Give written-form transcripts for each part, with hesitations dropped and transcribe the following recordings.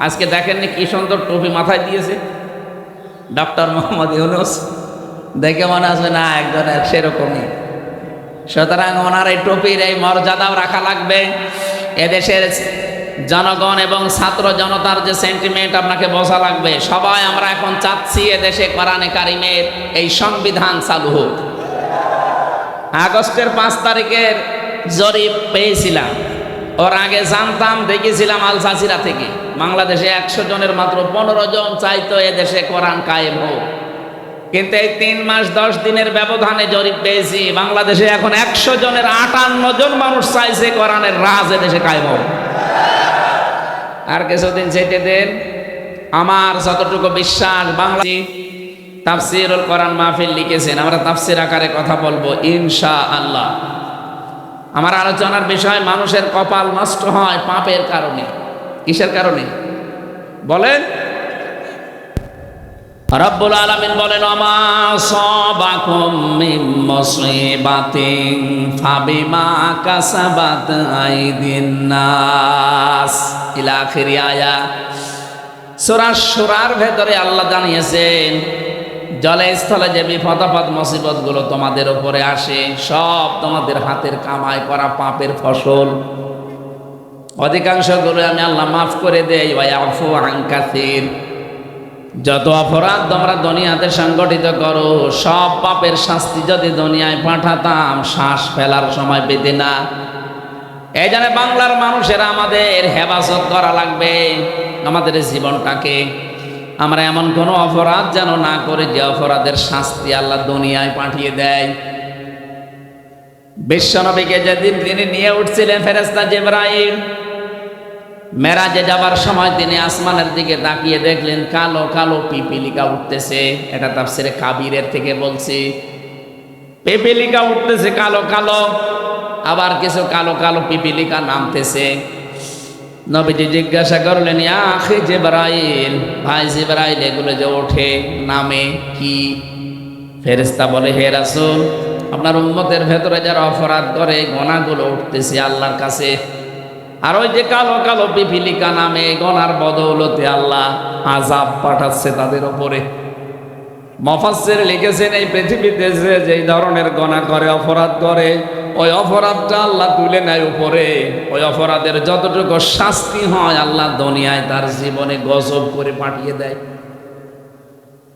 আজকে দেখেননি কি সুন্দর টুপি মাথায় দিয়েছে ডক্টর মোহাম্মদ ইউনূস, দেখে মনে আছে না একজনের সেরকমই। সুতরাং ওনার এই টুপির এই মর্যাদাও রাখা লাগবে। এদেশের জনগণ এবং ছাত্র জনতার যে সেন্টিমেন্ট আপনাকে বোঝা লাগবে। সবাই আমরা এখন চাচ্ছি এদেশে কোরআনে কারিমের এই সংবিধান চালু হোক। আগস্টের 5 তারিখের জরিপ পেয়েছিলাম, ওর আগে জানতাম, দেখেছিলাম আল জাজিরা থেকে। বাংলাদেশে 100 জনের মাত্র 15 জন চাইতো এদেশে কোরআন কায়েম হোক, কিন্তু এই 3 মাস 10 দিনের ব্যবধানে জরিপ পেয়েছি বাংলাদেশে এখন 100 জনের 58 জন মানুষ চাইছে কোরআনের রাজ এদেশে কায়েম হোক। আর কিছুদিন যেতে দেন, আমার যতটুকু বিশ্বাস, বাংলাদেশি তাফসিরুল কোরআন মাহফিল লিখেছেন, আমরা তাফসির আকারে কথা বলবো ইনশাআল্লাহ। আমার আলোচনার বিষয়, মানুষের কপাল নষ্ট হয় পাপের কারণে। কিসের কারণে বলেন? রব্বুল আলামিন বলেন, আমা সাবাকুম মিন মুসিবাতিন ফাবিমা কাসাবাত আইদিন নাস ইলা আখিরি আয়া। সূরা শুরার ভেতরে আল্লাহ জানিয়েছেন, জলে স্থলে যে বিপদ আপদ মুসিবত গুলো তোমাদের উপরে আসে, সব তোমাদের হাতের কামাই করা পাপের ফসল। অধিকাংশ গুলো আমি আল্লাহ মাফ করে দেই, ওয়া ইয়াফু আন কাসীর। যত অপরাধ তোমরা দুনিয়াতে সংগঠিত করো, সব পাপের শাস্তি যদি দুনিয়ায় পাঠাতাম, শ্বাস ফেলার সময় পেতে না। এই জন্য বাংলার মানুষেরা আমাদের হেফাজত করা লাগবে, আমাদের জীবনটাকে। আমরা এমন কোনো অপরাধ যেন না করে যে অপরাধের শাস্তি আল্লাহ দুনিয়ায় পাঠিয়ে দেয়। বিশ্বনবীকে যেদিন তিনি নিয়ে উঠছিলেন ফেরেশতা জিবরাইল, মেরাজে যাবার সময় তিনি আসমানের দিকে তাকিয়ে দেখলেন কালো কালো পিপিলিকা উঠতেছে। এটা তাফসিরে কাবিরের থেকে বলছি, পিপিলিকা উঠতেছে কালো কালো, আবার কিছু কালো কালো পিপিলিকা নামতেছে। নবীজি জিজ্ঞাসা করলেন, ইয়া আখি জিবরাইল, ভাই জিবরাইল, এগুলো যে ওঠে নামে কি? ফেরেশতা বলে, হে রাসূল, আপনার উম্মতের ভেতরে যারা অপরাধ করে গোনাগুলো উঠতেছে আল্লাহর কাছে। আর ওই যে কালো কালো পিপিলিকা নামে গোনার বদৌলতে আল্লাহ আযাব পাঠাচ্ছে তাদের উপরে। মুফাসসির লিখেছেন, এই পৃথিবীতে যে যেই ধরনের গোনা করে, অপরাধ করে, ওই অপরাধটা আল্লাহ তুলে নেয় উপরে। ওই অপরাধের যতটুকু শাস্তি হয় আল্লাহ দুনিয়ায় তার জীবনে গজব করে পাঠিয়ে দেয়।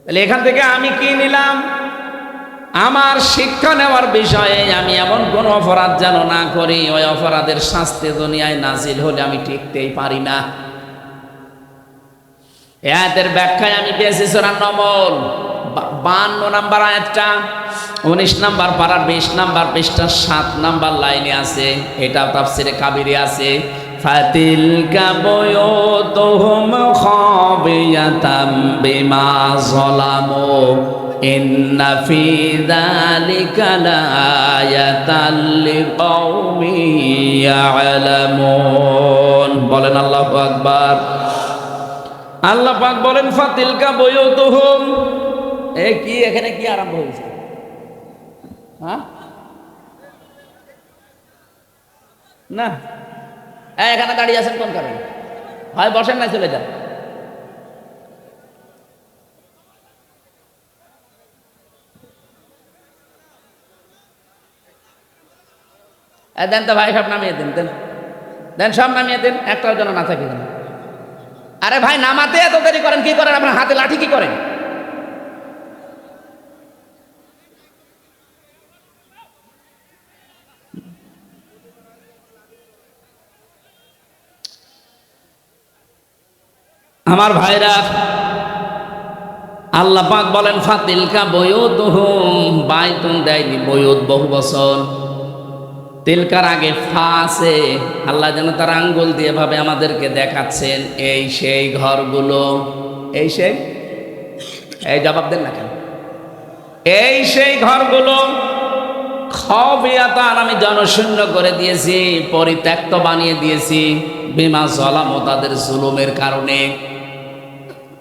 তাহলে এখান থেকে আমি কি নিলাম? আমার শিক্ষা নেওয়ার বিষয়ে আমি এমন কোন অপরাধ যেন না করি, ওই অপরাধের শাস্তি দুনিয়ায় নাজিল হলে আমি টিকতেই পারি না। এই আয়াতের ব্যাখ্যায় আমি পেয়েছি সূরা নমল 52 নম্বর আয়াতটা, 19 নম্বর পারার 20 নম্বর পৃষ্ঠা 7 নম্বর লাইনে আছে। এটা তাফসিরে কাবিরে আছে, ফাতিলকা বুয়ুতুহুম খাবিয়াতাম বিমা যালামু ইন্না ফি যালিকা লাআয়াতাল লিকাউমিন ইয়ালামুন। বলেন আল্লাহু আকবার। আল্লাহ পাক বলেন, ফাতিলকা বুয়ুতুহুম, এ কি এখানে কি আরম্ভ হয়েছে? হ্যাঁ না, এখানে দাঁড়িয়ে আছেন কোন কারণে? হয় বসেন না চলে যান। দেন তো ভাই, সব নামিয়ে দেন, দেন দেন, সব নামিয়ে দেন, একটাও যেন না থাকে। আরে ভাই, নামাতে এত দেরি করেন কি করেন? আপনার হাতে লাঠি কি করেন? আমার ভাইরা, আল্লাহ পাক বলেন, ফাতিলকা বুয়ুতুহুম, বাইতুন দেয়নি, বুয়ুত বহু বচন। তিলকার আগে ফা আছে। আল্লাহ যেন তার আঙ্গুল দিয়ে ভাবে আমাদেরকে দেখাচ্ছেন, এই সেই ঘরগুলো, এই সেই, এই জবাব দেন না কেন? এই সেই ঘরগুলো খাবিয়াতান, আমি জনশূন্য করে দিয়েছি, পরিত্যক্ত বানিয়ে দিয়েছি, বিমা যালামু, তাদের জুলুমের কারণে।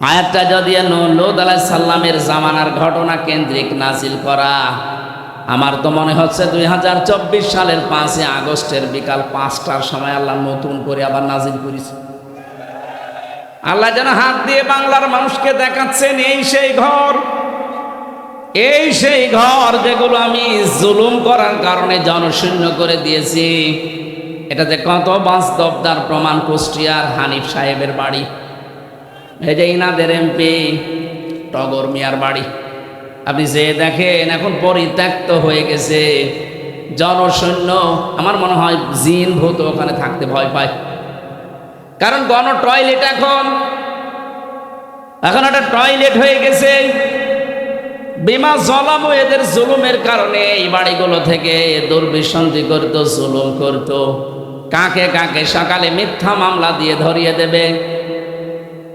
আয়াতটা যদি লূত আলাইহিস সালামের জামানার ঘটনা কেন্দ্রিক নাজিল করা, আমার তো মনে হচ্ছে 2024 সালের 5 আগস্টের বিকাল 5টার সময় আল্লাহ নতুন করে আবার নাজিল করেছে। আল্লাহ যেন হাত দিয়ে বাংলার মানুষকে দেখাচ্ছেন এই সেই ঘর, এই সেই ঘর যেগুলো আমি জুলুম করার কারণে জনশূন্য করে দিয়েছি। এটা যে কত বাস্তব তার প্রমাণ কুষ্টিয়ার হানিফ সাহেবের বাড়ি, এই যে ইনাদের এমপি টগর মিয়ার বাড়ি। আপনি যে দেখেন এখন পরিত্যক্ত হয়ে গেছে, জনশূন্য। আমার মনে হয় জিন ভূত ওখানে থাকতে ভয় পায়, কারণ গণ টয়লেট এখন একটা টয়লেট হয়ে গেছে। বিমা জলামু, এদের জুলুমের কারণে এই বাড়িগুলো থেকে দুর্বিসন্ধি করতো, জুলুম করতো। কাকে কাকে সকালে মিথ্যা মামলা দিয়ে ধরিয়ে দেবে,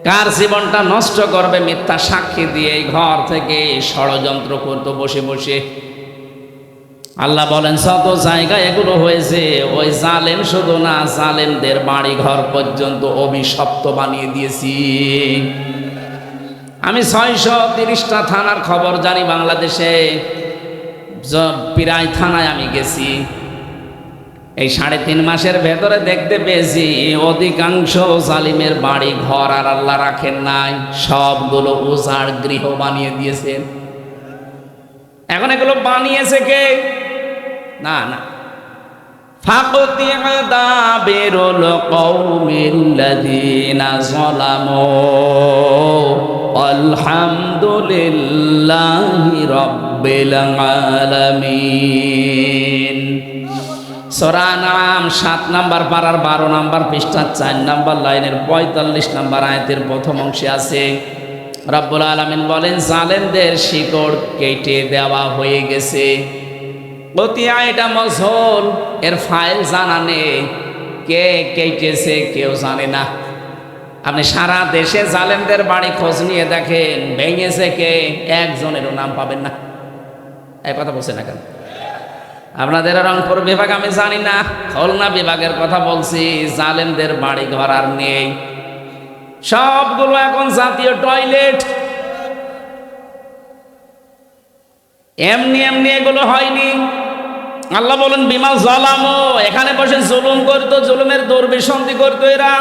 কার জীবনটা নষ্ট করবে মিথ্যা সাক্ষী দিয়ে এই ঘর থেকে ষড়যন্ত্র করতো বসে বসে। আল্লাহ বলেন শত জায়গায় এগুলো হয়েছে। ওই জালেম শুধু না, জালেমদের বাড়ি ঘর পর্যন্ত অভিশপ্ত বানিয়ে দিয়েছি। আমি 630টা থানার খবর জানি বাংলাদেশে, প্রায় থানায় আমি গেছি। এই 3.5 মাসের ভেতরে দেখতে পেয়েছি অধিকাংশ জালিমের বাড়ি ঘর আর আল্লাহ রাখেন নাই, সবগুলো উজাড় গৃহ বানিয়ে দিয়েছেন। এখন এগুলো বানিয়েছে কে? না না, ফাকতিয়া দাবিরুল কওমিল্লাযীনা যালামু আলহামদুলিল্লাহি রাব্বিল আলামিন। সূরা নাম 7 নম্বর পারার 12 নম্বর পৃষ্ঠা 4 নম্বর লাইনের 45 নম্বর আয়াতের প্রথম অংশে আছে রব্বুল আলামিন বলেন, জালেমদের শিকড় কেটে দেওয়া হয়ে গেছে। কতিয়া এটা মজহুল, এর ফাইল জানা নেই, কে কেটেছে কেউ জানে না। আপনি সারা দেশে জালেমদের বাড়ি খোঁজ নিয়ে দেখেন, ভেঙেছে কে, একজনেরও নাম পাবেন না। এই কথা বলছে না কেন? আপনাদের রংপুর বিভাগ আমি জানি না, খুলনা বিভাগের কথা বলছি। জালেমদের বাড়ি ঘর আর নেই, সবগুলো এখন জাতীয় টয়লেট। এমনি এমনি এগুলো হয়নি। আল্লাহ বলেন বিমা জালামু, এখানে বসে জুলুম করতো, জুলুমের দুর্বিসন্ধি করতো এরা।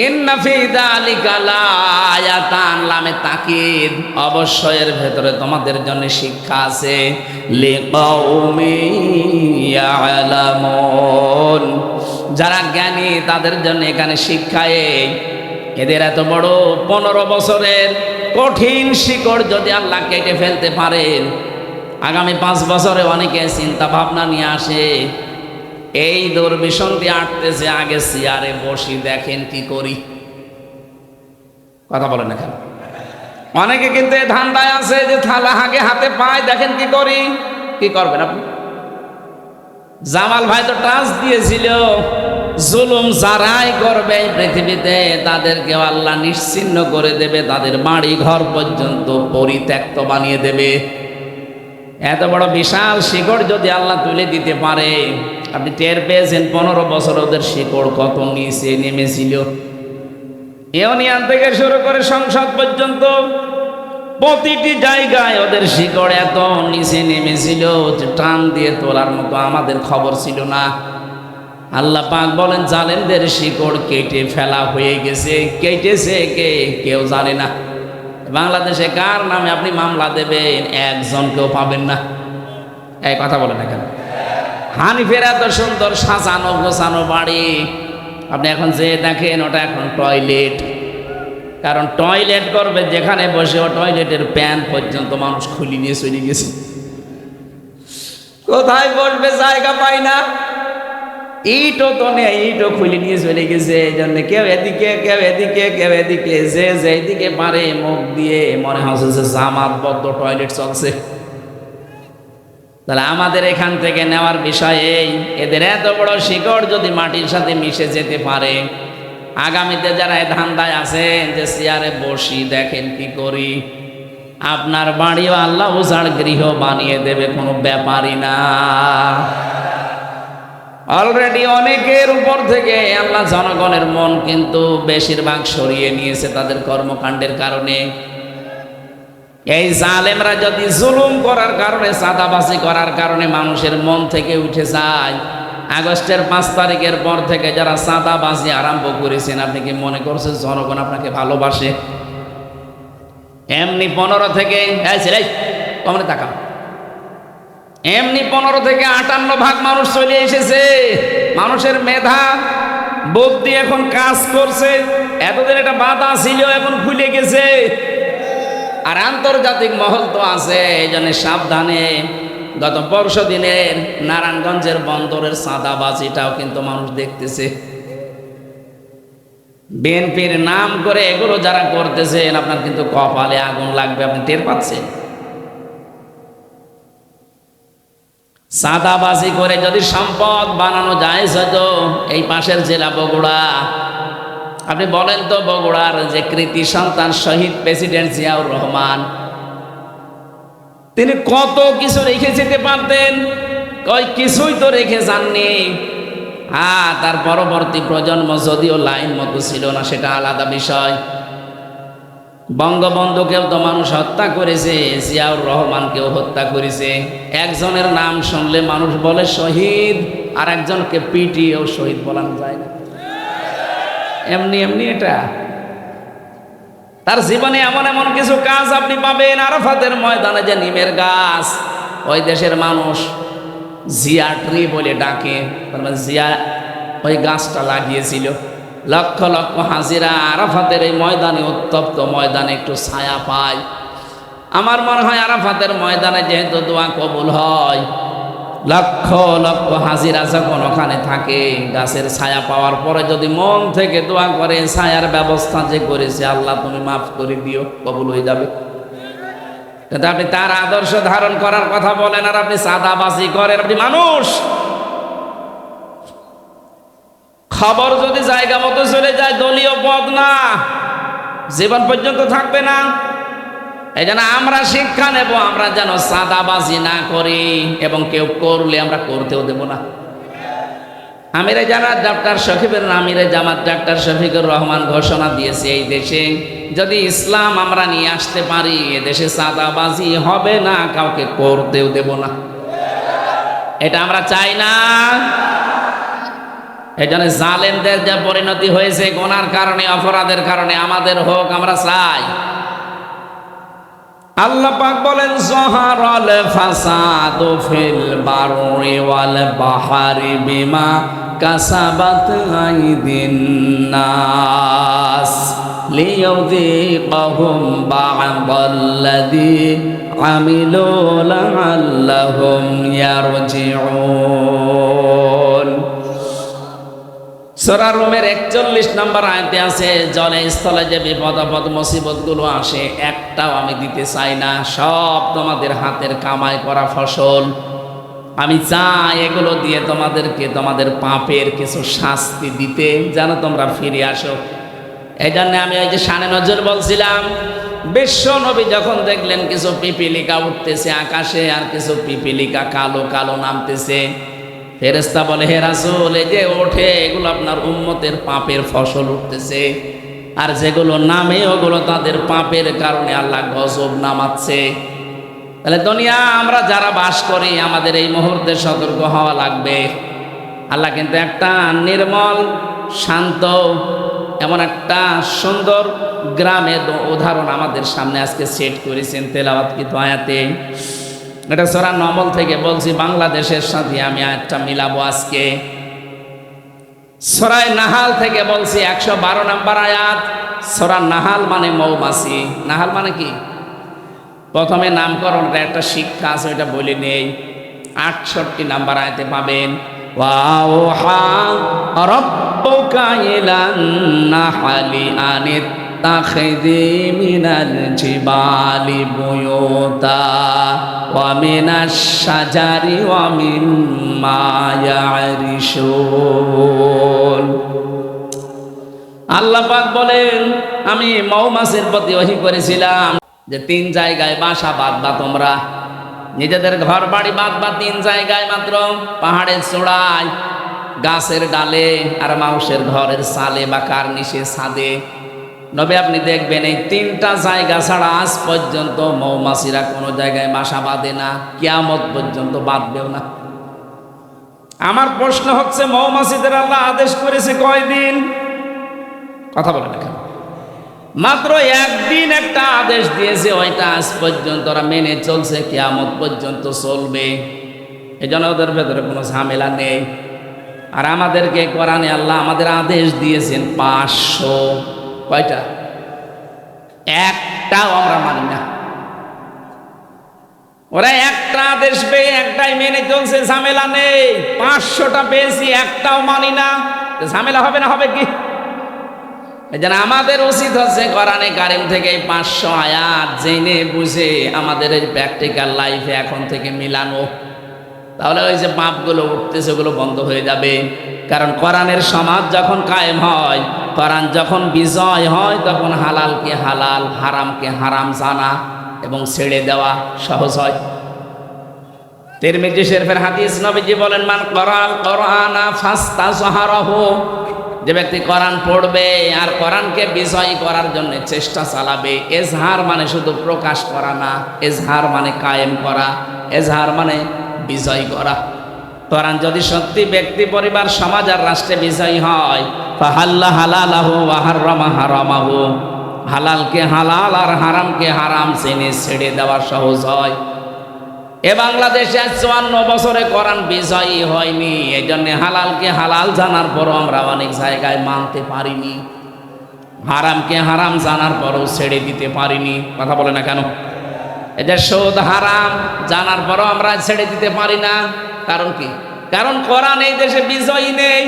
ইন্না ফি যালিকা লাআয়াতান, লামে তাকিদ, অবশ্যই এর ভেতরে তোমাদের জন্য শিক্ষা আছে। লিকাউমি ইয়ালামুন, যারা জ্ঞানী তাদের জন্য এখানে শিক্ষা। এদের এত বড় 15 বছরের কঠিন শিকড় যদি আল্লাহ কেটে ফেলতে পারেন, আগামী 5 বছরে অনেকে চিন্তা ভাবনা নিয়ে আসে, এই দুর্বিসন্ধি আটতেছে, আগে চেয়ারে বসি, দেখেন কি করি। কথা বলেন এখন অনেকে কিন্তু ধান্দায় আছে যে থালা আগে হাতে পায়, দেখেন কি করি। কি করবেন আপনি? জামাল ভাই তো টাচ দিয়েছিল, জুলুম যারাই করবে পৃথিবীতে তাদেরকে আল্লাহ নিশ্চিহ্ন করে দেবে, তাদের বাড়ি ঘর পর্যন্ত পরিত্যক্ত বানিয়ে দেবে। এত বড় বিশাল শিকড় যদি আল্লাহ তুলে দিতে পারে, আপনি টের পেয়েছেন 15 বছর ওদের শিকড় কত নিচে নেমেছিল। ইউনিয়ন থেকে শুরু করে সংসদ পর্যন্ত প্রতিটি জায়গায় ওদের শিকড় এত নিচে নেমেছিল যে টান দিয়ে তোলার মতো আমাদের খবর ছিল না। আল্লাহ পাক বলেন জালেমদের শিকড় কেটে ফেলা হয়ে গেছে। কেটেছে কে কেউ জানে না। বাংলাদেশে কার নামে আপনি মামলা দেবেন, একজনকেও পাবেন না। এই কথা বলেন এখানে। হানিফের এত সুন্দর সাজানো গোছানো বাড়ি, আপনি এখন যে দেখেন ওটা এখন টয়লেট। কারণ টয়লেট করবে যেখানে বসে, ও টয়লেটের প্যান পর্যন্ত মানুষ খুলি নিয়ে চলে গেছে। কোথায় বসবে জায়গা পায় না, ইটও তো নেই, ইটও খুলে নিয়ে চলে গেছে। এই জন্য কেউ এদিকে কেউ এদিকে কেউ এদিকে, যে যেদিকে পারে মুখ দিয়ে মনে হচ্ছে যে জামাতবদ্ধ টয়লেট চলছে। তাহলে আমাদের এখান থেকে নেওয়ার বিষয় এই, এদের এত বড় শিকড় যদি মাটির সাথে মিশে যেতে পারে, আগামীতে যারা এই ধান্দায় আছেন যে চেয়ারে বসি দেখেন কি করি, আপনার বাড়িও আল্লাহ উজাড় গৃহ বানিয়ে দেবে, কোনো ব্যাপারই না। অলরেডি অনেকের উপর থেকে আল্লাহ জনগণের মন কিন্তু বেশিরভাগ সরিয়ে নিয়েছে তাদের কর্মকাণ্ডের কারণে। এই জালেমরা যদি জুলুম করার কারণে, চাঁদাবাজি করার কারণে মানুষের মন থেকে উঠে যায়, আগস্টের 5 তারিখের পর থেকে যারা চাঁদাবাজি আরম্ভ করেছেন, আপনি কি মনে করছেন জনগণ আপনাকে ভালোবাসে? এমনি 15 থেকে কমনে তাকাও, এমনি 15 থেকে 58% মানুষ চলে এসেছে। মানুষের মেধা বুদ্ধি এখন কাজ করছে। এতদিন এটা বাধা ছিল, এখন খুলে গেছে। আর আন্তর্জাতিক মহল তো আছে, এই জন্য সাবধানে। গত পরশু দিনের নারায়ণগঞ্জের বন্দরের চাঁদাবাজিটাও কিন্তু মানুষ দেখতেছে। বিএনপির নাম করে এগুলো যারা করতেছেন, আপনার কিন্তু কপালে আগুন লাগবে, আপনি টের পাচ্ছেন। চাঁদাবাজি করে যদি সম্পদ বানানো যায়, হয়তো এই পাশের জেলা বগুড়া, আপনি বলেন তো বগুড়ার যে কৃতি সন্তান শহীদ প্রেসিডেন্ট জিয়াউর রহমান, তিনি কত কিছু রেখে যেতে পারতেন, কিছুই তো রেখে যাননি। তার পরবর্তী প্রজন্ম যদিও লাইন মতো ছিল না, সেটা আলাদা বিষয়। বঙ্গবন্ধুকেও তো মানুষ হত্যা করেছে, জিয়াউর রহমানকেও হত্যা করেছে। একজনের নাম শুনলে মানুষ বলে শহীদ, আর একজনকে পিটিয়েও শহীদ বলানো যায় না। এমনি এমনি এটা তার জীবনে এমন এমন কিছু কাজ আপনি পাবেন। আরাফাতের ময়দানে যে নিমের গাছ, ওই দেশের মানুষ জিয়া ট্রি বলে ডাকে, তার মানে জিয়া ওই গাছটা লাগিয়েছিল। লক্ষ লক্ষ হাজিরা আরাফাতের এই ময়দানে, উত্তপ্ত ময়দানে একটু ছায়া পায়। আমার মনে হয় আরাফাতের ময়দানে যেহেতু দোয়া কবুল হয়, লক্ষ লক্ষ হাজিরা যখন ওখানে থাকে, গাছের ছায়া পাওয়ার পরে যদি মন থেকে দোয়া করে, ছায়ার ব্যবস্থা যে করেছে আল্লাহ তুমি মাফ করে দিও, কবুল হয়ে যাবে। কিন্তু আপনি তার আদর্শ ধারণ করার কথা বলেন, আর আপনি চাঁদাবাজি করেন। আপনি মানুষ, খবর যদি জায়গা মতো চলে যায়, দলীয় পদ না, জীবন পর্যন্ত থাকবে না। এই জন্য আমরা শিক্ষা নেব, আমরা যেন চাঁদাবাজি না করি, এবং কেউ করলে আমরা করতেও দেব না। আমিরে জামাত ডাক্তার শফিকুর ডাক্তার শফিকুর রহমান ঘোষণা দিয়েছে, এই দেশে যদি ইসলাম আমরা নিয়ে আসতে পারি, এদেশে চাঁদাবাজি হবে না, কাউকে করতেও দেব না। এটা আমরা চাই না। এই জন্য জালেমদের যে পরিণতি হয়েছে গুনার কারণে, অপরাধের কারণে, আমাদের হোক, আমরা চাই। আল্লাহ পাক বলেন যাহারাল ফাসাদু ফিল বাররি ওয়াল বাহরি বিমা কাসাবাত আইদিন নাস লিয়ুযীকাহুম বা'দাল্লাযী আমিলু লাআল্লাহুম ইয়ারজিউন। সূরা রুমের 41 নম্বর আয়াতে আছে, জলে স্থলে যে বিপদ আপদ মুসিবত গুলো আসে, একটাও আমি দিতে চাই না, সব তোমাদের হাতের কামাই করা ফসল। আমি চাই এগুলো দিয়ে তোমাদেরকে তোমাদের পাপের কিছু শাস্তি দিতে, যেন তোমরা ফিরে আসো। এই জন্য আমি ওই যে শানে নজর বলছিলাম, বিশ্ব নবী যখন দেখলেন কিছু পিপিলিকা উঠতেছে আকাশে, আর কিছু পিপিলিকা কালো কালো নামতেছে, ফেরেশতা বলে, হে রাসূল, এই যে ওঠে এগুলো আপনার উম্মতের পাপের ফসল উঠতেছে, আর যেগুলো নামে ওগুলো তাদের পাপের কারণে আল্লাহ গজব নামাচ্ছে। তাহলে দুনিয়া আমরা যারা বাস করি, আমাদের এই মুহূর্তে সতর্ক হওয়া লাগবে। আল্লাহ কিন্তু একটা নির্মল শান্ত এমন একটা সুন্দর গ্রামের উদাহরণ আমাদের সামনে আজকে সেট করেছেন তেলাওয়াতকৃত আয়াতে। এটা সূরা নমল থেকে বলছি, বাংলাদেশের সাথে আমি আয়াতটা মিলাবো আজকে। সূরা নাহাল থেকে বলছি, 112 নম্বর আয়াত। সূরা নাহাল মানে মৌমাছি। নাহাল মানে কি? প্রথমে নামকরণটা একটা শিক্ষা আছে, ওইটা বলে নেই। 68 নম্বর আয়াতে পাবেন, ওয়াওহা রাব্বুকা ইলান নাহলি আনিত্তাখিযি মিনাল জিবালি বুয়ুতা ওয়া মিনাশ শাজারি ওয়া মিম্মা ইয়ারিশুন। আল্লাহ পাক বলেন, আমি মৌমাছির প্রতি ওহী করেছিলাম যে 3 জায়গায় বাসা বাঁধবা তোমরা, নিজেদের ঘর বাড়ি বাঁধবা 3 জায়গায় মাত্র, পাহাড়ের চূড়ায়, গাছের ডালে, আর মানুষের ঘরের চালে বা কার্নিশে ছাদে। নবী আপনি দেখবেন এই 3টা জায়গা ছাড়া আজ পর্যন্ত মৌমাছিরা কোনো জায়গায় বাসা বাঁধে না, কিয়ামত পর্যন্ত বাঁধবেও না। আমার প্রশ্ন হচ্ছে, মৌমাছিদের আল্লাহ আদেশ করেছে কয়দিন? কথা বলে না কেন? মাত্র একদিন একটা আদেশ দিয়েছে, ওইটা আজ পর্যন্ত ওরা মেনে চলছে, কিয়ামত পর্যন্ত চলবে। এই জন্য ওদের ভেতরে কোনো ঝামেলা নেই। আর আমাদেরকে কোরআনে আল্লাহ আমাদের আদেশ দিয়েছেন 500। কয়টা? একটাও আমরা মানি না। ওরা একটা আদেশ পেয়ে একটাই মেনে চলছে, ঝামেলা নেই। 500টা পেয়েছি, একটাও মানি না, ঝামেলা হবে না? হবে কি? এই জন্য আমাদের উচিত হচ্ছে কোরআনে কারিম থেকে 500 আয়াত জেনে বুঝে আমাদের এই প্র্যাকটিক্যাল লাইফে এখন থেকে মিলানো। তাহলে ওই যে পাপগুলো উঠতেছে ওগুলো বন্ধ হয়ে যাবে। কারণ কোরআনের সমাজ যখন কায়েম হয়, কোরআন যখন বিজয় হয়, তখন হালালকে হালাল, হারামকে হারাম জানা এবং ছেড়ে দেওয়া সহজ হয়। তিরমিজি শরীফের হাদিস, নবীজি বলেন, মান করাল কোরআনা ফাস্তাজহারাহু, যে ব্যক্তি কোরআন পড়বে আর কোরআনকে বিজয়ী করার জন্য চেষ্টা চালাবে। এজহার মানে শুধু প্রকাশ করা না, এজহার মানে কায়েম করা, এজহার মানে বিজয় করা। কোরআন যদি সত্যি ব্যক্তি, পরিবার, সমাজ আর রাষ্ট্রে বিজয়ী হয়, ফাহাল্লা হালালাহু ওয়া হাররামা হারামাহু, হালালকে হালাল আর হারামকে হারাম জেনে ছেড়ে দেওয়া সহজ হয়। এ বাংলাদেশে 54 বছরে কোরআন বিজয়ী হয়নি। এই জন্য হালালকে হালাল জানার পরও আমরা অনেক জায়গায় মানতে পারিনি, হারামকে হারাম জানার পরও ছেড়ে দিতে পারিনি। কথা বলে না কেন? এই যে সুদ হারাম জানার পরও আমরা ছেড়ে দিতে পারি না। কারণ কি? কারণ কোরআন এই দেশে বিজয়ী নেই।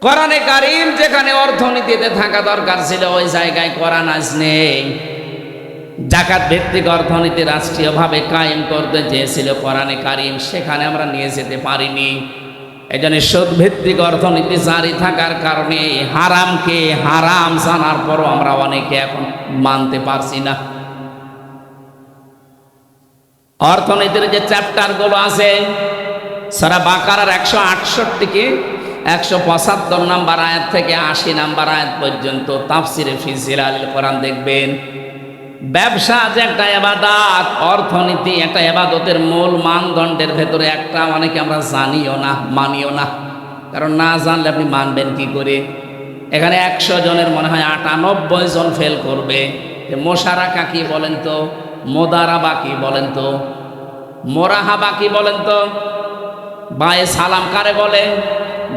কোরআনে কারিম যেখানে অর্থনীতিতে থাকা দরকার ছিল, ওই জায়গায় কোরআন আজ নেই। জাকাত ভিত্তিক অর্থনীতি রাষ্ট্রীয়ভাবে কায়েম করতে চেয়েছিল কোরআনে কারিম, সেখানে আমরা নিয়ে যেতে পারিনি। এই জন্য সুদ ভিত্তিক অর্থনীতি জারি থাকার কারণে হারামকে হারাম জানার পরও আমরা অনেকে এখন মানতে পারছি না। অর্থনীতির যে চ্যাপ্টারগুলো আছে, সূরা বাকারার 168 কি 175 নম্বর আয়াত থেকে 80 নম্বর আয়াত পর্যন্ত তাফসিরে ফি জিলালিল কোরআন দেখবেন। ব্যবসা যে একটা ইবাদত, অর্থনীতি একটা ইবাদতের মূল মানদণ্ডের ভেতরে একটা, অনেকে আমরা জানিও না, মানিও না। কারণ না জানলে আপনি মানবেন কি করে? এখানে 100 জনের মনে হয় 98 জন ফেল করবে। মোশারাকা কি বলেন তো? মোদারাবা কি বলেন তো? মোরাহাবা কি বলেন তো? বায়ে সালাম কারে বলে?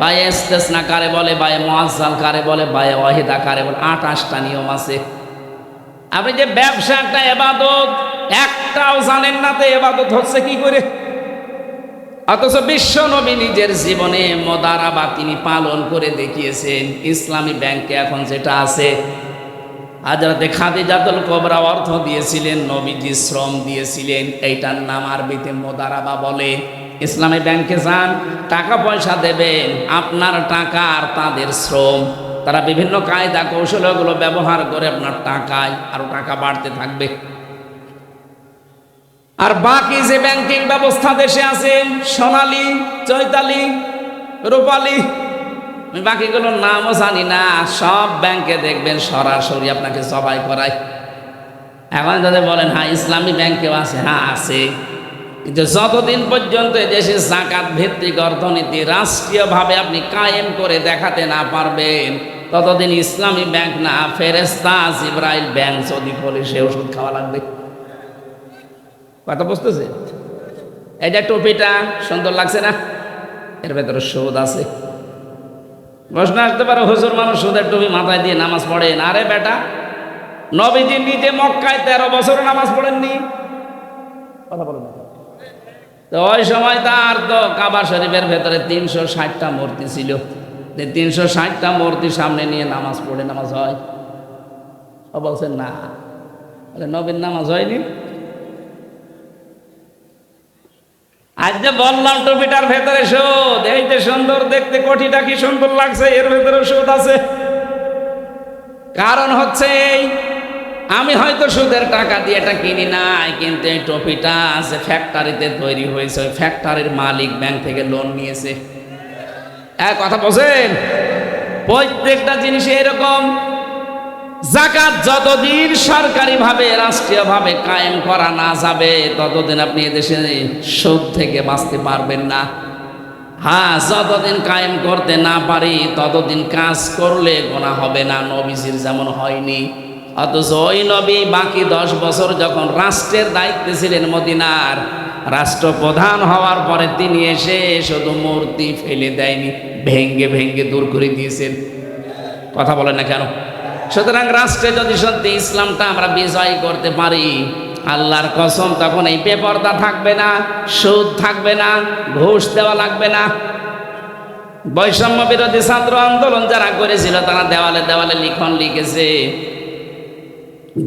বায়ে ইস্তেসনা কারে বলে? বায়ে মুআজ্জাল কারে বলে? বায়ে ওয়াহিদা কারে বলে? 28টা নিয়ম আছে। আপনি যে ব্যবসা একটা ইবাদত, একটাও জানেন না, তো ইবাদত হচ্ছে কি করে? অথচ বিশ্ব নবী নিজের জীবনে মোদারাবা তিনি পালন করে দেখিয়েছেন। ইসলামী ব্যাংকে এখন যেটা আছে, হযরতে খাদিজাতুল কুবরা অর্থ দিয়েছিলেন, নবীজি শ্রম দিয়েছিলেন। এইটার নাম আরবিতে মোদারাবা বলে। ইসলামী ব্যাংকে যান, টাকা পয়সা দেবেন, আপনার টাকা আর তাদের শ্রম। তারা বিভিন্ন কায়দা কৌশলগুলো ব্যবহার করে আপনার টাকায় আরো টাকা বাড়তে থাকবে। আর বাকি যে ব্যাংকিং ব্যবস্থা দেশে আছে, সোনালী, চৈতালি, রূপালী, আমি বাকিগুলোর নামও জানি না, সব ব্যাংকে দেখবেন সরাসরি আপনাকে জবাই করায়। এখন যদি বলেন হ্যাঁ ইসলামী ব্যাংকেও আছে, হ্যাঁ আছে, কিন্তু যতদিন পর্যন্ত দেশে যাকাত ভিত্তিক অর্থনীতি রাষ্ট্রীয়ভাবে আপনি কায়েম করে দেখাতে না পারবেন, ততদিন ইসলামী ব্যাংক না, ফেরেশতা জিবরাইল ব্যাংক যদি বলে সে ওষুধ খাওয়া লাগবে। কথা বুঝতেছে? এই যে টুপিটা সুন্দর লাগছে না, এর ভেতরে সুদ আছে। প্রশ্ন আসতে পারে, হুজুর মানুষ সুদের টুপি মাথায় দিয়ে নামাজ পড়ে না? আরে বেটা, নবীজি নিজে মক্কায় 13 বছর নামাজ পড়েননি? কথা বলেন। তো ওই সময় তার তো কাবা শরীফের ভেতরে 360টা মূর্তি ছিল। 360টা মূর্তি সামনে নিয়ে নামাজ পড়ে নামাজ হয়? ও বলছেন না, নবীর নামাজ হয়নি। আজ যে বললাম টুপিটার ভেতরে সুদ, এই যে সুন্দর দেখতে, কোটিটা কি সুন্দর লাগছে, এর ভেতরে সুদ আছে। কারণ হচ্ছে এই, আমি হয়তো সুদের টাকা দিয়ে এটা কিনি নাই, কিন্তু এই টুপিটা আছে ফ্যাক্টরিতে তৈরি হয়েছে, ওই ফ্যাক্টরির মালিক ব্যাংক থেকে লোন নিয়েছে। কথা বলছেন? প্রত্যেকটা জিনিস এরকম। যাকাত যতদিন সরকারিভাবে রাষ্ট্রীয়ভাবে কায়েম করা না যাবে, ততদিন আপনি এদেশে সুদ থেকে বাঁচতে পারবেন না। হ্যাঁ, যতদিন কায়েম করতে না পারি ততদিন কাজ করলে গোনা হবে না, নবীজির যেমন হয়নি। অথচ ওই নবী বাকি 10 বছর যখন রাষ্ট্রের দায়িত্বে ছিলেন মদিনার, রাষ্ট্রপ্রধান হওয়ার পরে তিনি এসে শুধু মূর্তি ফেলে দেয়নি, ভেঙ্গে ভেঙ্গে দূর করে দিয়েছেন। কথা বলে না কেন? সুতরাং রাষ্ট্রে যদি সত্যি ইসলামটা আমরা বিজয় করতে পারি, আল্লাহর কসম, তখন এই বেপরদা থাকবে না, সুদ থাকবে না, ঘুষ দেওয়া লাগবে না। বৈষম্য বিরোধী ছাত্র আন্দোলন যারা করেছিল তারা দেওয়ালে দেওয়ালে লিখন লিখেছে,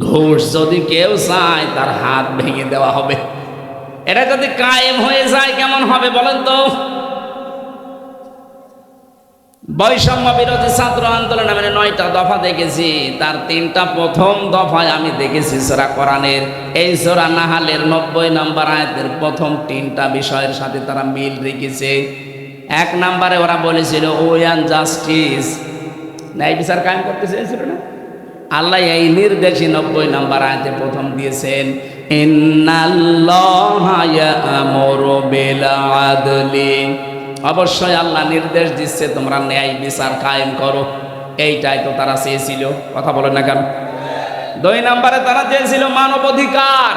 ঘুষ যদি কেউ চায় তার হাত ভেঙে দেওয়া হবে। এটা যদি কায়েম হয়ে যায় কেমন হবে বলেন তো? বৈষম্য বিরোধী ছাত্র আন্দোলন মানে 9টা দফা দেখেছি, তার 3টা প্রথম দফায় আমি দেখেছি সূরা কোরআনের এই সূরা নাহালের 90 নম্বর আয়াতের প্রথম 3টা বিষয়ের সাথে তারা মিল রেখেছে। 1 নম্বরে ওরা বলেছিল ওয়ান জাস্টিস, ন্যায় বিচার কায়েম করতে চেয়েছিল না? আল্লাহ এই নির্দেশই 90 নম্বর আয়াতে প্রথম দিয়েছেন, ইন্নাল্লাহা ইয়া'মুরু বিল আদলি, অবশ্যই আল্লাহ নির্দেশ দিচ্ছে তোমরা ন্যায় বিচার কায়েম করো। এইটাই তো তারা চেয়েছিল। কথা বলেন না কেন? 2 নম্বরে তারা চেয়েছিল মানবাধিকার।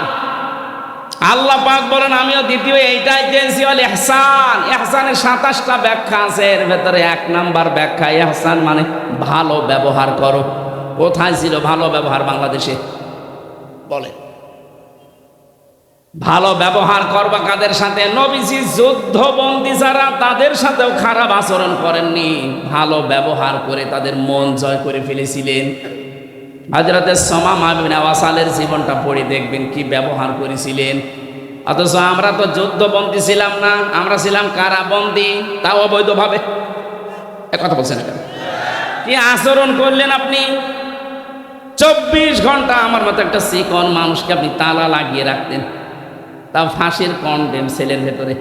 আল্লাহ পাক বলেন আমিও দ্বিতীয় এইটাই চেয়েছি, ওয়াল ইহসান। ইহসানের 27টা ব্যাখ্যা আছে, এর ভেতরে 1 নম্বর ব্যাখ্যা ইহসান মানে ভালো ব্যবহার করো। কোথায় ছিল ভালো ব্যবহার বাংলাদেশে? বলে ভালো ব্যবহার করবা কাদের সাথে? নবীজি যুদ্ধবন্দী যারা তাদের সাথেও খারাপ আচরণ করেননি, ভালো ব্যবহার করে তাদের মন জয় করে ফেলেছিলেন। হযরতে সুমামা বিন ওয়াসালের জীবনটা পড়ে দেখবেন কি ব্যবহার করেছিলেন। অথচ আমরা তো যুদ্ধবন্দী ছিলাম না, আমরা ছিলাম কারাবন্দী, তাও অবৈধভাবে। কথা বলছেন না? কি আচরণ করলেন আপনি? 24 ঘন্টা আমার মতো একটা চিকন মানুষকে আপনি তালা লাগিয়ে রাখতেন, তাও ফাঁসির কন্ডেম সেলের ভেতরে।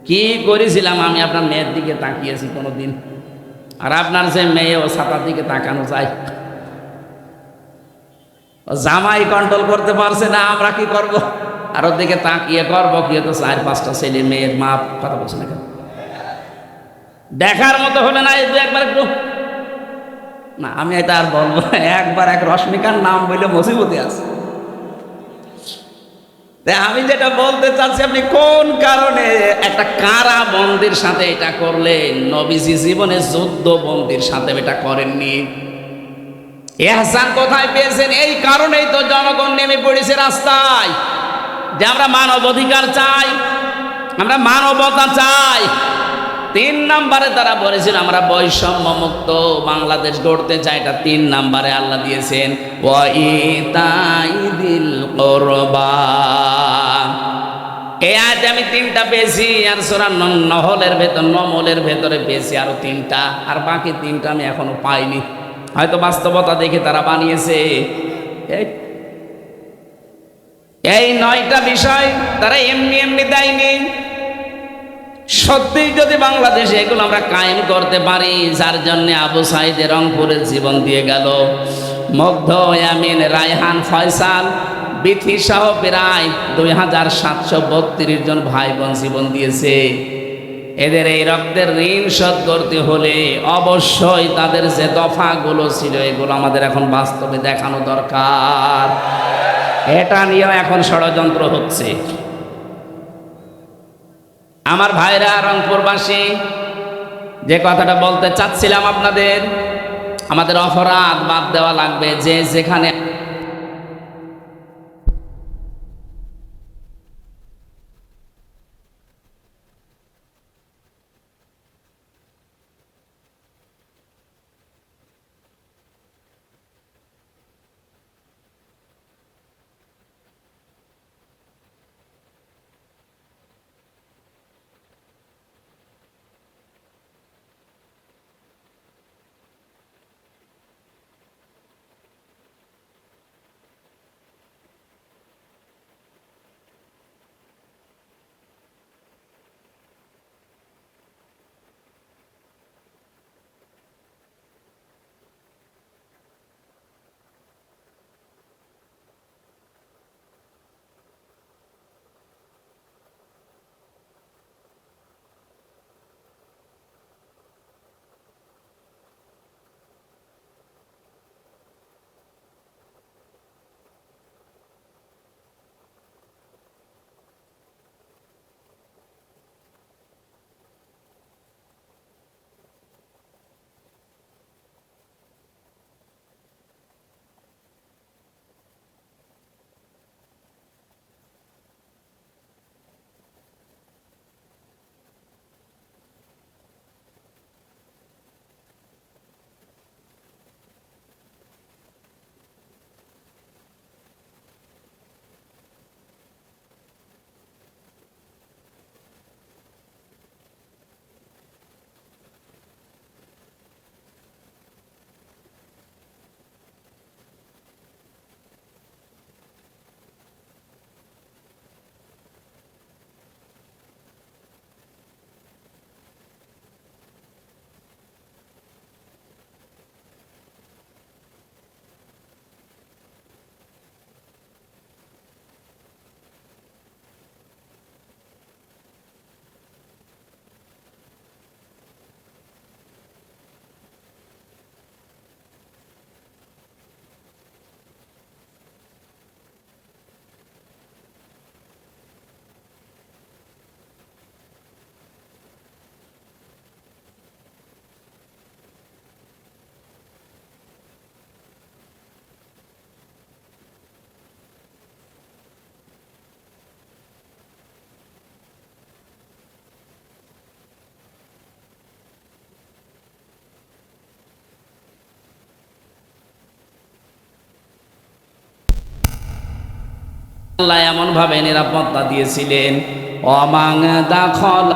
কি করেছিলাম আমি? আপনার মেয়ের দিকে তাকিয়েছি কোনোদিন? আর আপনার যে মেয়ে ও ছাতার দিকে তাকানো যায়, জামাই কন্ট্রোল করতে পারছে না, আমরা কি করব? আর ওর দিকে তাকিয়ে করবো কি? তো 4-5টা ছেলে মেয়ের মা। কথা বলছে না কেন? দেখার মতো হলে না এই 2-1বার একটু না, আমি এটা আর বলবো। একবার এক রশ্মিকার নাম বলে মুসিবতে আছে। আমি যেটা বলতে চাচ্ছি, আপনি কোন কারণে একটা কারাবন্দির সাথে এটা করলেন? নবীজি জীবনে যুদ্ধবন্দির সাথে এটা করেননি। ইহসান কোথায় পেয়েছেন? এই কারণেই তো জনগণ নেমে পড়েছে রাস্তায়, যে আমরা মানব অধিকার চাই, আমরা মানবতা চাই। 3 নম্বরে তারা বলেছিল আমরা বৈষম্য মুক্ত বাংলাদেশ গড়তে চাই। এটা 3 নম্বরে আল্লাহ দিয়েছেন, ওয়া ইতাইদিল কুরবা। এই আয়াতে আমি 3টা পেয়েছি, আর সূরা নমলের ভেতরে পেয়েছি আরো 3টা, আর বাকি 3টা আমি এখনো পাইনি। হয়তো বাস্তবতা দেখে তারা বানিয়েছে। এই 9টা বিষয় তারা এমনি এমনি দেয়নি। সত্যি যদি বাংলাদেশে এগুলো আমরা কায়েম করতে পারি, যার জন্য আবু সাইদের রংপুরের জীবন দিয়ে গেল, মুগ্ধ, ইয়ামিন, রায়হান, ফয়সাল, বিথি সহ প্রায় 2732 জন ভাই বোন জীবন দিয়েছে। এদের এই রক্তের ঋণ শোধ করতে হলে অবশ্যই তাদের যে দফাগুলো ছিল এগুলো আমাদের এখন বাস্তবে দেখানো দরকার। এটা নিয়েও এখন ষড়যন্ত্র হচ্ছে। আমার ভাইরা রংপুরবাসী, যে কথাটা বলতে চাচ্ছিলাম আপনাদের, আমাদের অপরাধ বাদ দেওয়া লাগবে। যে যেখানে আল্লাহ এমন ভাবে নিরাপত্তা দিয়েছিলেন, অমাং দাখল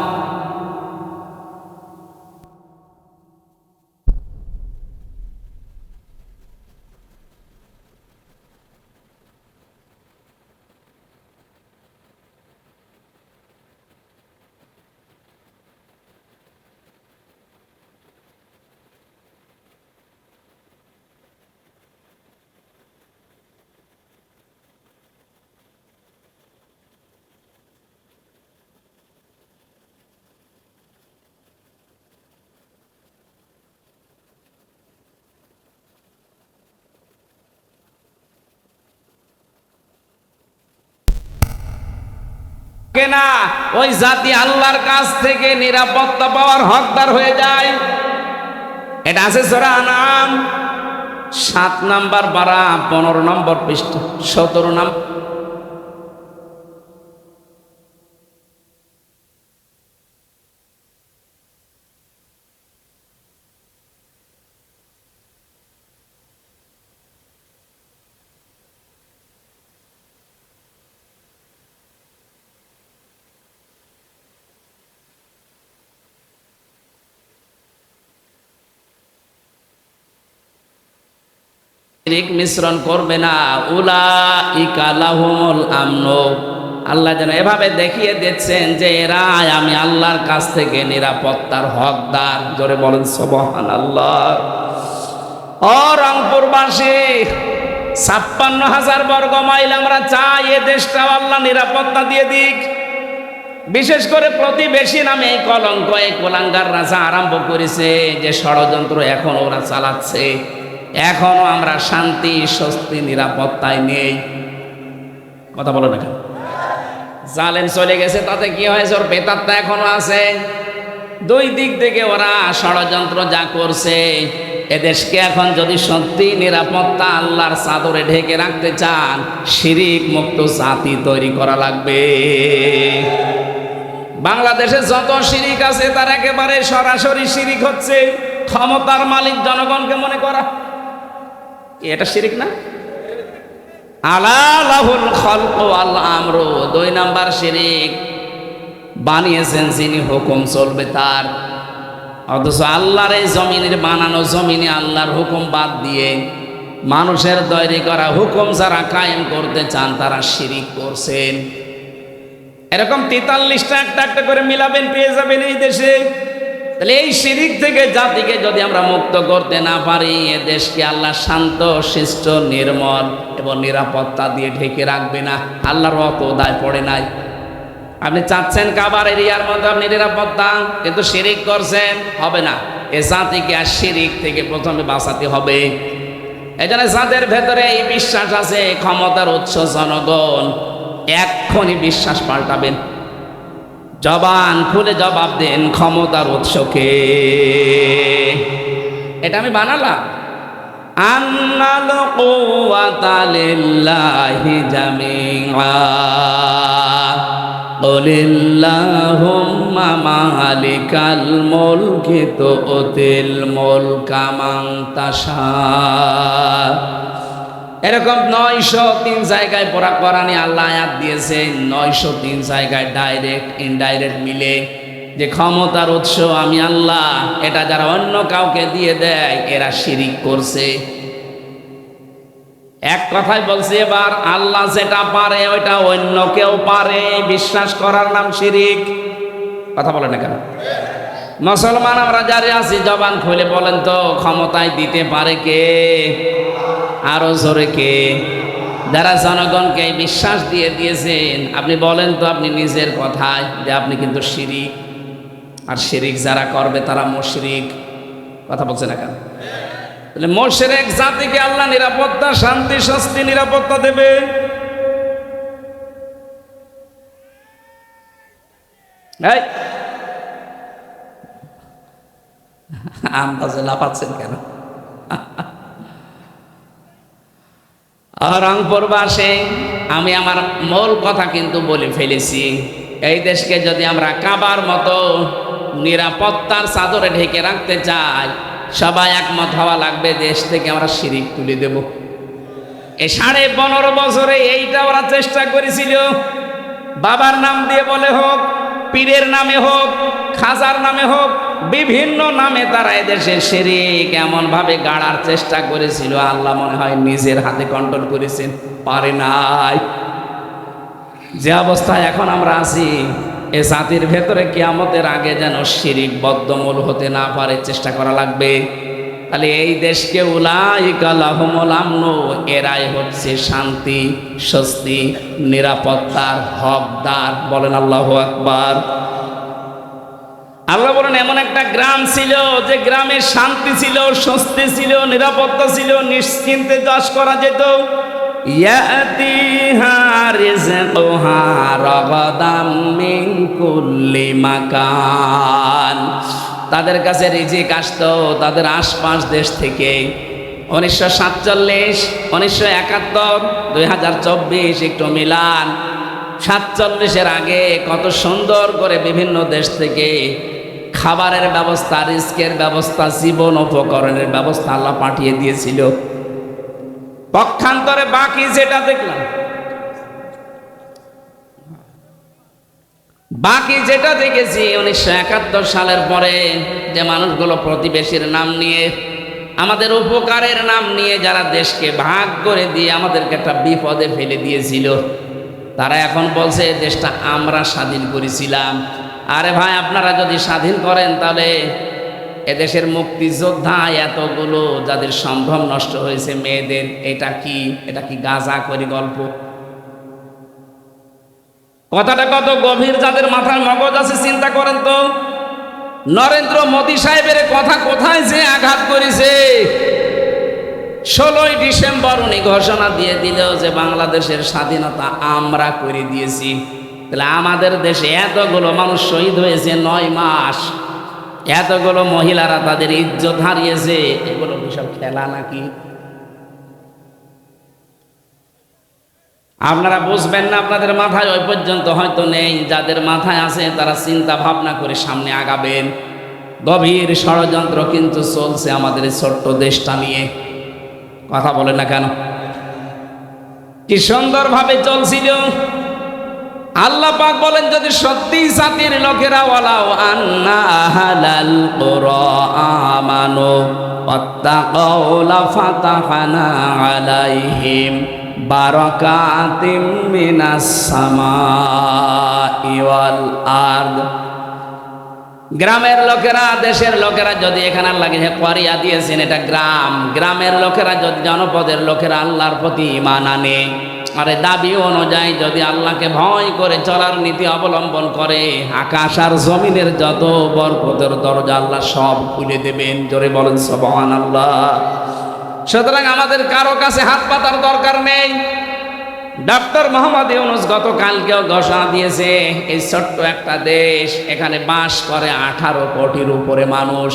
না, ওই জাতি আল্লাহর কাছ থেকে নিরাপত্তা পাওয়ার হকদার হয়ে যায়। এটা আছে সূরা আনআম 7 নম্বর পারা 15 নম্বর পৃষ্ঠা 17 নম্বর। শিরিক মিশ্রণ করবে না, উলাইকা লাহুমুল আমন। আল্লাহ যেন এভাবে দেখিয়ে দিচ্ছেন যে এরা আমি আল্লাহর কাছ থেকে নিরাপত্তার হকদার। জোরে বলেন সুবহানাল্লাহ। ও রংপুরবাসী, 56,000 বর্গ মাইল আমরা চাই এ দেশটাও আল্লাহ নিরাপত্তা দিয়ে দিক। বিশেষ করে প্রতিবেশী নামে এই কলঙ্ক, এই কুলাঙ্গার রাজা আরম্ভ করেছে যে ষড়যন্ত্র এখন ওরা চালাচ্ছে, এখনো আমরা শান্তি স্বস্তি নিরাপত্তায় নেই। কথা বলো না কেন? জালেম চলে গেছে তাতে কি হয়েছে? ওর বেতারটা এখনো আছে। দুই দিক থেকে ওরা ষড়যন্ত্র যা করছে, এদেশকে এখন যদি সত্যি নিরাপত্তা আল্লাহর চাদরে ঢেকে রাখতে চান, শিরিক মুক্ত জাতি তৈরি করা লাগবে। বাংলাদেশে যত শিরিক আছে তার একেবারে সরাসরি শিরিক হচ্ছে ক্ষমতার মালিক জনগণকে মনে করা। এটা শিরিক না? আলা লাহুল খালকু ওয়াল আমরু, 2 নাম্বার শিরিক। বানিয়েছেন যিনি, হুকুম চলবে তার। অথচ আল্লাহর এই জমিনের বানানো জমিনে আল্লাহর হুকুম বাদ দিয়ে মানুষের তৈরি করা হুকুম যারা কায়েম করতে চান তারা শিরিক করছেন। এরকম 43টা একটা একটা করে মিলাবেন, পেয়ে যাবেন এই দেশে। তাহলে এই শিরিক থেকে জাতিকে যদি আমরা মুক্ত করতে না পারি, এ দেশকে আল্লাহ শান্ত শিষ্ট নির্মল এবং নিরাপত্তা দিয়ে ঢেকে রাখবে না। আল্লাহর অত দায় পড়ে নাই। আপনি চাচ্ছেন কাবার এরিয়ার মধ্যে আপনি নিরাপত্তা, কিন্তু শিরিক করছেন, হবে না। এ জাতিকে আর শিরিক থেকে প্রথমে বাঁচাতে হবে। এই জন্য যাদের ভেতরে এই বিশ্বাস আছে ক্ষমতার উৎস জনগণ, এক্ষুনি বিশ্বাস পাল্টাবেন। জবান খুলে জবাব দেন, ক্ষমতার উৎসকে। এটা আমি বানালাম। আন্নাল কুওয়াতা লিল্লাহি জামিআ কুলিল্লাহুম্মা মালিকাল মুলকি তুতিল মুলকা মান তাশা। এরকম 903 জায়গায় পড়া কোরআনে আল্লাহ আয়াত দিয়েছে, 903 জায়গায় ডাইরেক্ট ইনডাইরেক্ট মিলে, যে ক্ষমতার উৎস আমি আল্লাহ। এটা যারা অন্য কাউকে দিয়ে দেয় এরা শিরিক করছে। এক কথায় বলছে, এবার আল্লাহ যেটা পারে ওইটা অন্য কেউ পারে, বিশ্বাস করার নাম শিরিক। কথা বলে না কেন? মুসলমান আমরা যারা আছি জবান খুলে বলেন তো, ক্ষমতায় দিতে পারে কে? আরো জোরে কে? যারা জনগণকে বিশ্বাস দিয়ে দিয়েছেন, আপনি বলেন তো আপনি নিজের কথায় যে আপনি কিন্তু শিরিক। আর শিরিক যারা করবে তারা মুশরিক। কথা বলছে না কেন? তাহলে মুশরিক জাতিকে আল্লাহ নিরাপত্তা, শান্তি, স্বস্তি, নিরাপত্তা দেবে। এই আন্দাজে লাফাচ্ছেন কেন? রংপুরবাসী, আমি আমার মূল কথা কিন্তু বলে ফেলেছি। এই দেশকে যদি আমরা কাবার মতো নিরাপত্তার চাদরে ঢেকে রাখতে চাই, সবাই একমত হওয়া লাগবে, দেশ থেকে আমরা শিরিক তুলে দেব। এই 15.5 বছরে এইটা ওরা চেষ্টা করেছিল, বাবার নাম দিয়ে বলে হোক, পীরের নামে হোক, খাজার নামে হোক, বিভিন্ন নামে তারা এদেশে শিরক এমন ভাবে গাড়ার চেষ্টা করেছিল, আল্লাহ মনে হয় নিজের হাতে কন্ট্রোল করেছেন, পারে নাই। যে অবস্থায় এখন আমরা আছি, এ জাতির ভেতরে কিয়ামতের আগে যেন শিরক বদ্ধমূল হতে না পারে চেষ্টা করা লাগবে। তাহলে এই দেশকে উলাইকা লাহুমুল আমনু, এরাই হচ্ছে শান্তি, স্বস্তি, নিরাপত্তার হকদার। বলেন আল্লাহু আকবার। আল্লাহ বলেন এমন একটা গ্রাম ছিল যে গ্রামে শান্তি ছিল, স্বস্তি ছিল, নিরাপত্তা ছিল, নিশ্চিন্তে চাষ করা যেত। ইয়াতিহা রিজকুহা রাগাদাম মিন কুল্লি মাকান, তাদের কাছে রিজিক আসতো তাদের আশপাশ দেশ থেকে। 1947, 1971, 2024 একটু মিলান। 47-এর আগে কত সুন্দর করে বিভিন্ন দেশ থেকে খাবারের ব্যবস্থা, রিস্কের ব্যবস্থা, জীবন উপকরণের ব্যবস্থা আল্লাহ পাঠিয়ে দিয়েছিল। পক্ষান্তরে বাকি যেটা দেখলাম, বাকি যেটা দেখেছি 1971 সালের পরে, যে মানুষগুলো প্রতিবেশীর নাম নিয়ে, আমাদের উপকারের নাম নিয়ে যারা দেশকে ভাগ করে দিয়ে আমাদেরকে একটা বিপদে ফেলে দিয়েছিল, তারা এখন বলছে দেশটা আমরা স্বাধীন করেছিলাম। আরে ভাই, আপনারা যদি স্বাধীন করেন তাহলে এদেশের মুক্তিযোদ্ধা এতগুলো যাদের সম্ভ্রম নষ্ট হয়েছে, মেয়েদের, এটা কি গাঁজা করে গল্প? কথাটা কত গভীর, যাদের মাথায় মগজ আছে চিন্তা করেন তো। নরেন্দ্র মোদী সাহেবের কথা কোথায় যে আঘাত করেছে। 16ই ডিসেম্বর উনি ঘোষণা দিয়ে দিল যে বাংলাদেশের স্বাধীনতা আমরা করে দিয়েছি। তাহলে আমাদের দেশে এতগুলো মানুষ শহীদ হয়েছে 9 মাস, এতগুলো মহিলারা তাদের ইজ্জত হারিয়েছে, এগুলো বিশাল খেলা নাকি? আপনারা বুঝবেন না, আপনাদের মাথায় ওই পর্যন্ত হয়তো নেই। যাদের মাথায় আছে তারা চিন্তা ভাবনা করে সামনে আগাবেন। গভীর ষড়যন্ত্র কিন্তু চলছে আমাদের এই ছোট্ট দেশটা নিয়ে। কথা বলেন না কেন? কি সুন্দরভাবে চলছিল। আল্লাহ পাক বলেন, যদি সত্যি জাতির লোকেরা ওয়ালাউ আন্না আহলাল কুরা আমানু ওয়াত্তাকাউ লাফাতাহনা আলাইহিম বারাকাতিম মিনাস সামাই ওয়াল আরদ, গ্রামের লোকেরা, দেশের লোকেরা যদি এখানে আল্লাহকে করিয়া দিয়েছেন, এটা গ্রাম, গ্রামের লোকেরা যদি, জনপদের লোকেরা আল্লাহর প্রতি ঈমান আনে, আর দাবি অনুযায়ী যদি আল্লাহকে ভয় করে চলার নীতি অবলম্বন করে, আকাশ আর জমিনের যত বরকতের দরজা আল্লাহ সব খুলে দেবেন। জোরে বলেন সুবহানাল্লাহ। সুতরাং আমাদের কারো কাছে হাত পাতার দরকার নেই। ডক্টর মোহাম্মদ ইউনূস গতকালকেও ঘোষণা দিয়েছে, এই ছোট্ট একটা দেশ, এখানে বাস করে 18 কোটির উপরে মানুষ।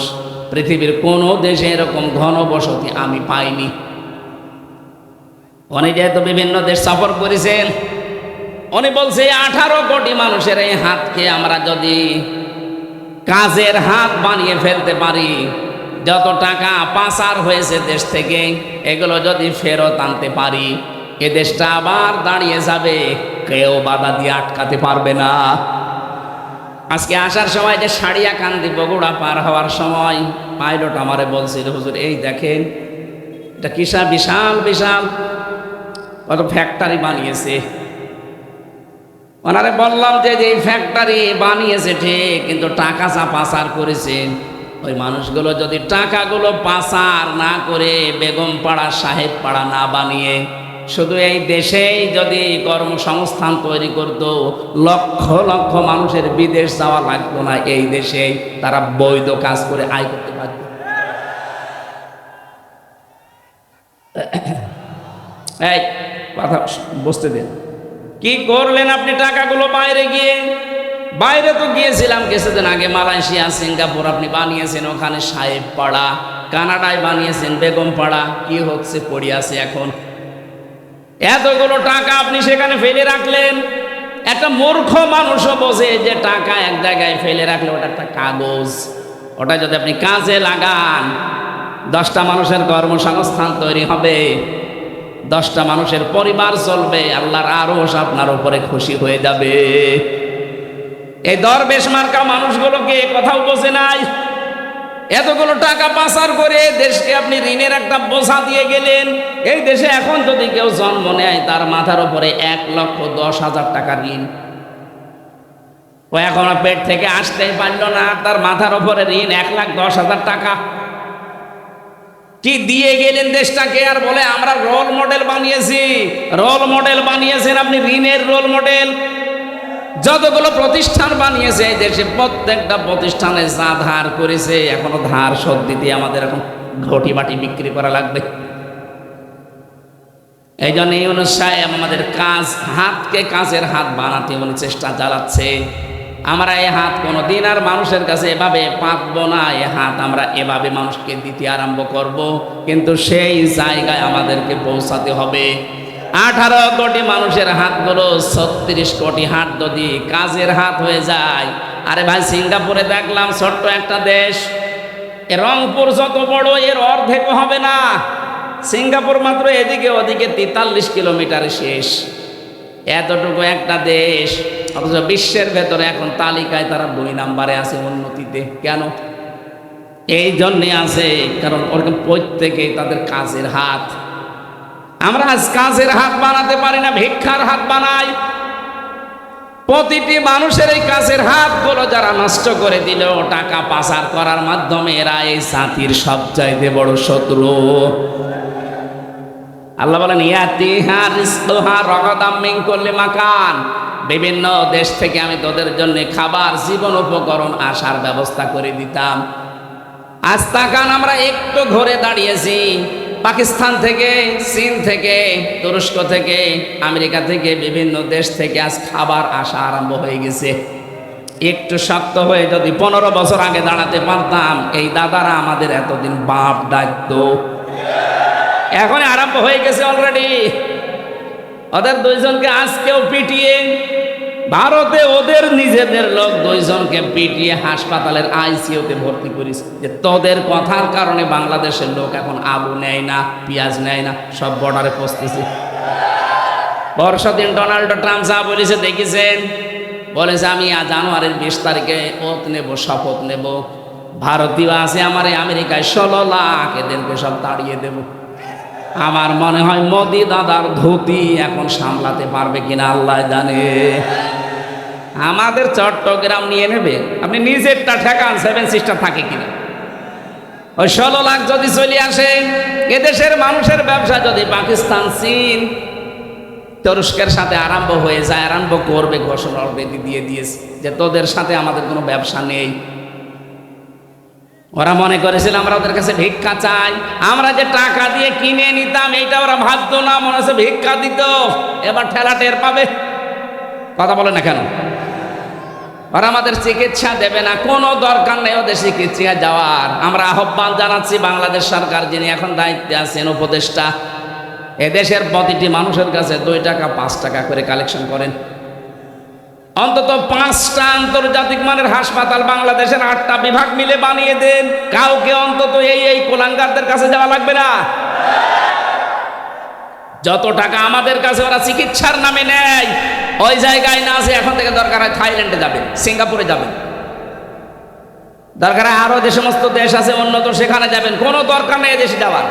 পৃথিবীর কোনো দেশে এরকম ঘনবসতি আমি পাইনি। উনি যেহেতু বিভিন্ন দেশ সফর করেছেন, উনি বলছে 18 কোটি মানুষের এই হাতকে আমরা যদি কাজের হাত বানিয়ে ফেলতে পারি, যত টাকা পাচার হয়েছে দেশ থেকে এগুলো যদি ফেরত আনতে পারি, এ দেশটা আবার দাঁড়িয়ে যাবে, কেউ বাধা দিয়ে আটকাতে পারবে না। আজকে আসার সময় যে সাড়িয়াকান্দি বগুড়া পার হওয়ার সময় পাইলট আমারে বলছিল, হুজুর এই দেখেন এটা কিসা বিশাল বিশাল কত ফ্যাক্টরি বানিয়েছে। ওনারে বললাম যে এই ফ্যাক্টরি বানিয়েছে ঠিক, কিন্তু টাকা যা পাচার করেছে, ওই মানুষগুলো যদি টাকাগুলো পাচার না করে বেগমপাড়া সাহেবপাড়া না বানিয়ে শুধু এই দেশেই যদি কর্মসংস্থান তৈরি করত, লক্ষ লক্ষ মানুষের বিদেশ যাওয়া লাগতো না, এই দেশেই তারা বৈধ কাজ করে আয় করতে পারত। এই কথা বুঝতে দিন, কি করলেন আপনি টাকাগুলো বাইরে গিয়ে? বাইরে তো গিয়েছিলাম কিছুদিন আগে, মালয়েশিয়া, সিঙ্গাপুর আপনি বানিয়েছেন, ওখানে সাহেবপাড়া, কানাডায় বানিয়েছেন বেগমপাড়া, কি হচ্ছে পড়ে আছে এখন। এতগুলো টাকা আপনি সেখানে ফেলে রাখলেন। একটা মূর্খ মানুষও বোঝে যে টাকা এক জায়গায় ফেলে রাখলে ওটা একটা কাগজ, ওটা যদি আপনি কাজে লাগান 10টা মানুষের কর্মসংস্থান তৈরি হবে। 10টা মানুষের পরিবার চলবে, আল্লাহর আরশ আপনার উপরে খুশি হয়ে যাবে। এই দরবেশ মার্কা মানুষগুলোকে কথাও বোঝে নাই। এতগুলো টাকা পাচার করে দেশকে আপনি ঋণের একটা বোঝা দিয়ে গেলেন। এই দেশে এখন যদি কেউ জন্ম নেয় তার মাথার উপরে 1,10,000 টাকা ঋণ। ও এখনো পেট থেকে আসতেই পারল না, তার মাথার উপরে ঋণ 1,10,000 টাকা। কি দিয়ে গেলেন দেশটাকে, আর বলে আমরা রোল মডেল বানিয়েছি। রোল মডেল বানিয়েছেন আপনি, ঋণের রোল মডেল। যতগুলো প্রতিষ্ঠান বানিয়েছে এই দেশে প্রত্যেকটা প্রতিষ্ঠানে যা ধার করেছে এখনো ধার শোধ দিতে আমাদের এখন ঘটি বাটি বিক্রি করা লাগবে। এই জন্য ইউনূস সাহেব আমাদের হাতকে কাজের হাত বানাতে উনি চেষ্টা চালাচ্ছে। আমরা এই হাত কোনোদিন আর মানুষের কাছে এভাবে পাতবো না, এই হাত আমরা এভাবে মানুষকে দিতে আরম্ভ করব। কিন্তু সেই জায়গায় আমাদেরকে পৌঁছাতে হবে। 18 কোটি মানুষের হাতগুলো 36 কোটি হাত যদি কাজের হাত হয়ে যায়। আরে ভাই, সিঙ্গাপুরে দেখলাম ছোট্ট একটা দেশ, রংপুর যত বড় এর অর্ধেক হবে না। সিঙ্গাপুর মাত্র এদিকে ওদিকে 43 কিলোমিটার শেষ, এতটুকু একটা দেশ, অথচ বিশ্বের ভেতরে এখন তালিকায় তারা 2 নম্বরে আছে উন্নতিতে। কেন? এই জন্যে আছে কারণ ওরকম প্রত্যেকেই তাদের কাজের হাত। আমরা আজ কাজের হাত বানাতে পারি না, ভিক্ষার হাত বানাই। প্রতিটি মানুষের এই কাজের হাতগুলো যারা নষ্ট করে দিল টাকা পাচার করার মাধ্যমে, এরা এই জাতির সবচাইতে বড় শত্রু। আল্লাহ বলেন ইয়াতিহা রিজকুহা রাগাদাম মিন কুল্লি মাকান, বিভিন্ন দেশ থেকে আমি তোদের জন্য খাবার, জীবন উপকরণ আসার ব্যবস্থা করে দিতাম। আজ তাকান, আমরা একটু ঘুরে দাঁড়িয়েছি, পাকিস্তান থেকে, চীন থেকে, তুরস্ক থেকে, আমেরিকা থেকে, বিভিন্ন দেশ থেকে আজ খাবার আসা আরম্ভ হয়ে গেছে। একটু শক্ত হয়ে যদি 15 বছর আগে দাঁড়াতে পারতাম, এই দাদারা আমাদের এতদিন বাপ ডাকতো। এখন আরম্ভ হয়ে গেছে অলরেডি। ওদের 2 জনকে আজকেও পিটিয়ে, ভারতে ওদের নিজেদের লোক 2 জনকে পিটিয়ে হাসপাতালের আইসিইউতে ভর্তি করিস, যে তোদের কথার কারণে বাংলাদেশের লোক এখন আলু নেয় না, পেঁয়াজ নেয় না, সব বর্ডারে পৌঁছতেছে। পরশুদিন ডোনাল্ড ট্রাম্প যা বলেছে দেখেছেন, বলেছে আমি জানুয়ারির 20 তারিখে ওত নেব, শপথ নেব। ভারতীয় আছে আমার আমেরিকায় 16 লাখ, এদেরকে সব তাড়িয়ে দেব। আমার মনে হয় মোদি দাদার ধুতি এখন সামলাতে পারবে কিনা আল্লাহ জানে। আমাদের চট্টগ্রাম নিয়ে নেবে, আপনি নিজেরটা ঠেকান, 7 সিস্টার থাকে কিনা। ওই 16 লাখ যদি চলে আসে, এদেশের মানুষের ব্যবসা যদি পাকিস্তান, চীন, তুরস্কের সাথে আরম্ভ হয়ে যায়, আরম্ভ করবে, ঘোষণা অলরেডি দিয়ে দিয়েছে যে তোদের সাথে আমাদের কোনো ব্যবসা নেই। ওরা মনে করেছিল আমরা ওদের কাছে ভিক্ষা চাই, আমরা যে টাকা দিয়ে কিনে নিতাম এইটা ওরা ভাবতো না, মনে হচ্ছে ভিক্ষা দিত। এবার ঠেলা টের পাবে। কথা বলে না কেন? ওরা আমাদের চিকিৎসা দেবে না, কোনো দরকার নেই ওদের চিকিৎসা যাওয়ার। আমরা আহ্বান জানাচ্ছি বাংলাদেশ সরকার, যিনি এখন দায়িত্বে আছেন, উপদেষ্টা, এদেশের প্রতিটি মানুষের কাছে 2 টাকা 5 টাকা করে কালেকশন করেন। অন্তত 5টা আন্তর্জাতিক মানের হাসপাতাল বাংলাদেশের 8টা বিভাগ মিলে বানিয়ে দেন। কাউকে অন্তত এই কোলাঙ্গারদের কাছে যাওয়া লাগবে না। যত টাকা আমাদের কাছে ওরা চিকিৎসার নামে নেয়, ওই জায়গায় না আছে, এখন থেকে দরকার হয় থাইল্যান্ডে যাবেন, সিঙ্গাপুরে যাবেন, দরকার হয় আরো যে সমস্ত দেশ আছে উন্নত, সেখানে যাবেন। কোনো দরকার নেই এদেশে যাওয়ার।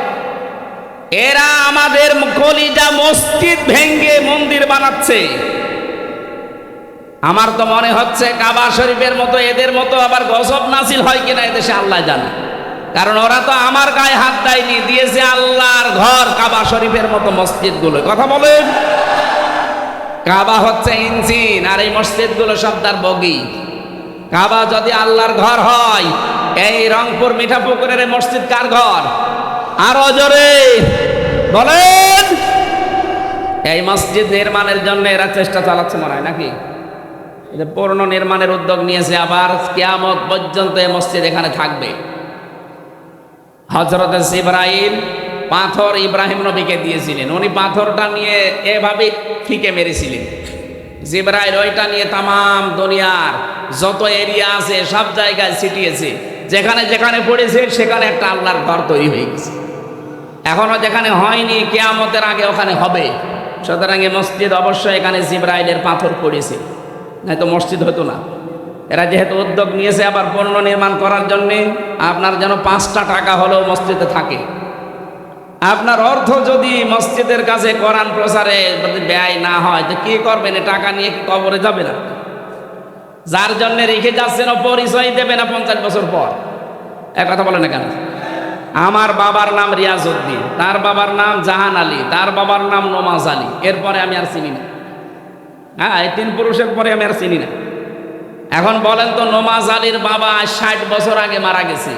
এরা আমাদের কলিজা মসজিদ ভেঙ্গে মন্দির বানাচ্ছে। আমার তো মনে হচ্ছে কাবা শরীফের মতো এদের মতো আবার গজব নাজিল হয় কিনা এদেশে আল্লাহ জানে। কারণ ওরা তো আমার গায়ে হাত দেয়নি, দিয়েছে আল্লাহর ঘর কাবা শরীফের মতো মসজিদগুলো। কথা বলেন, কাবা হচ্ছে ইঞ্জিন আর এই মসজিদগুলো সব তার বগি। কাবা যদি আল্লাহর ঘর হয়, এই রংপুর মিঠাপুকুরের এই মসজিদ কার ঘর? আরো জোরে বলেন। এই মসজিদ নির্মাণের জন্য এরা চেষ্টা চালাচ্ছে মনে হয় নাকি? পূর্ণ নির্মাণের উদ্যোগ নিয়েছে, আবার কিয়ামত পর্যন্ত এই মসজিদ এখানে থাকবে। হযরত জিবরাইল পাথর ইব্রাহিম নবীকে দিয়েছিলেন, উনি পাথরটা নিয়ে এভাবে ফিকে মেরেছিলেন। জিবরাইল ওইটা নিয়ে তামাম দুনিয়ার যত এরিয়া আছে সব জায়গায় ছিটিয়েছে, যেখানে যেখানে পড়েছে সেখানে একটা আল্লাহর ঘর তৈরি হয়ে গেছে। এখনো যেখানে হয়নি কিয়ামতের আগে ওখানে হবে। সুতরাং এই মসজিদ অবশ্যই এখানে জিবরাইলের পাথর পড়েছে, নয়তো মসজিদ হতো না। এরা যেহেতু উদ্যোগ নিয়েছে আবার পুনর্নির্মাণ করার জন্যে, আপনার যেন 5টা টাকা হলেও মসজিদে থাকে। আপনার অর্থ যদি মসজিদের কাছে কোরআন প্রচারে যদি ব্যয় না হয় তো কি করবেন? টাকা নিয়ে কি কবরে যাবে না? যার জন্য রেখে যাচ্ছেন ও পরিচয় দেবে না 50 বছর পর। এক কথা বলে না কেন? আমার বাবার নাম রিয়াজউদ্দিন, তার বাবার নাম জাহান আলী, তার বাবার নাম নমাজ আলী, এরপরে আমি আর চিনি না। হ্যাঁ, এই 3 পুরুষের পরে আমি আর চিনি না। এখন বলেন তো, নমাজ আলীর বাবা 60 বছর আগে মারা গেছে।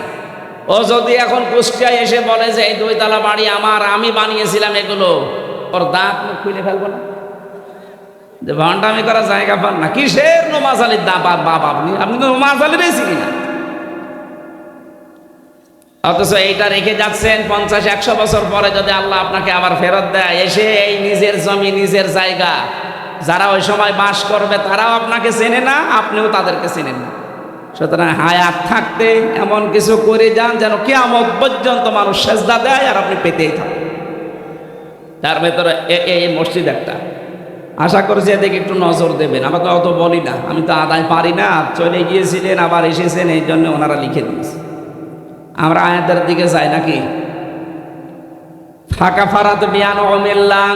ও যদি এখন কুষ্টিয়ায় এসে বলে যে এই 2 তলা বাড়ি আমার, আমি বানিয়েছিলাম এগুলো, ওর দাঁত মুখ খুলে ফেলবো না? যে ভণ্ডামি করার জায়গা পান না। কিসের নমাজ আলীর বাবা? আপনি তো নমাজ আলীরই চিনি না। অথচ এইটা রেখে যাচ্ছেন 50-100 বছর পরে যদি আল্লাহ আপনাকে আবার ফেরত দেয়, এসে এই নিজের জমি নিজের জায়গা, যারা ওই সময় বাস করবে তারাও আপনাকে চেনে না, আপনিও তাদেরকে চেনেন না। সুতরাং হায়াত থাকতে এমন কিছু করে যান যেন কিয়ামত পর্যন্ত মানুষ সেজদা দেয় আর আপনি পেতেই থাকেন। তার ভেতরে এই মসজিদ একটা। আশা করছি এদিকে একটু নজর দেবেন। আমরা তো অত বলি না, আমি তো আদায় পারি না। চলে গিয়েছিলেন আবার এসেছেন, এই জন্য ওনারা লিখে দিয়েছে। আমরা আয়াতের দিকে যাই নাকি? ফাঁকা ফারাত বিয়ান ওমিল্লাহ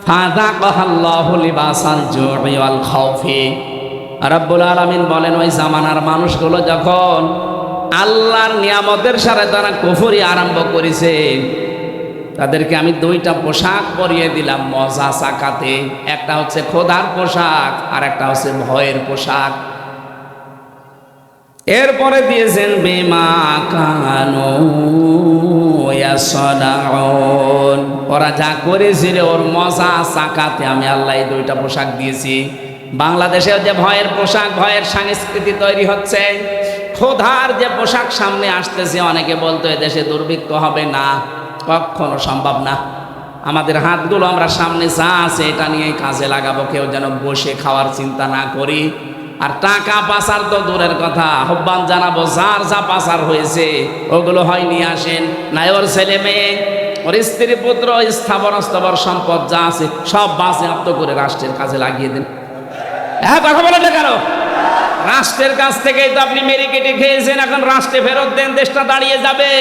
ফাযাকাল্লাহু লিবাসাল জু'i ওয়াল খাউফি। রব্বুল আলামিন বলেন, ওই জামানার মানুষগুলো যখন আল্লাহর নিয়ামতের সাথে তারা কুফরি আরম্ভ করেছে, তাদেরকে আমি 2টা পোশাক পরিয়ে দিলাম মজা সাকাতে। একটা হচ্ছে খোদার পোশাক আর একটা হচ্ছে ভয়ের পোশাক। এরপরে দিয়েছেন বিমা কানু ইয়াসনাউন, ওরা যা করেছিল ওর মজা সাকাতে আমি আল্লাহ এই 2টা পোশাক দিয়েছি। বাংলাদেশে যে ভয়ের পোশাক, ভয়ের সংস্কৃতি তৈরি হচ্ছে, খোদার যে পোশাক সামনে আসতেছে, অনেকে বলতো দেশে দুর্ভিক্ষ হবে না, কখনো সম্ভব না। আমাদের হাতগুলো আমরা সামনে যা আছে এটা নিয়ে কাজে লাগাবো, কেউ যেন বসে খাওয়ার চিন্তা না করি। আর টাকা পাচার তো দূরের কথা, আহ্বান জানাবো যার যা পাচার হয়েছে ওগুলো হয় নিয়ে আসেন, নাই ওর ছেলে মেয়ে, ওর স্ত্রী পুত্র, স্থাবর অস্থাবর সম্পদ যা আছে সব বাজেয়াপ্ত করে রাষ্ট্রের কাজে লাগিয়ে দেন। হ্যাঁ, কথা বলেন না কেন? রাষ্ট্রের কাছ থেকেই তো আপনি মেরে কেটে খেয়েছেন, এখন রাষ্ট্রে ফেরত দেন, দেশটা দাঁড়িয়ে যাবে।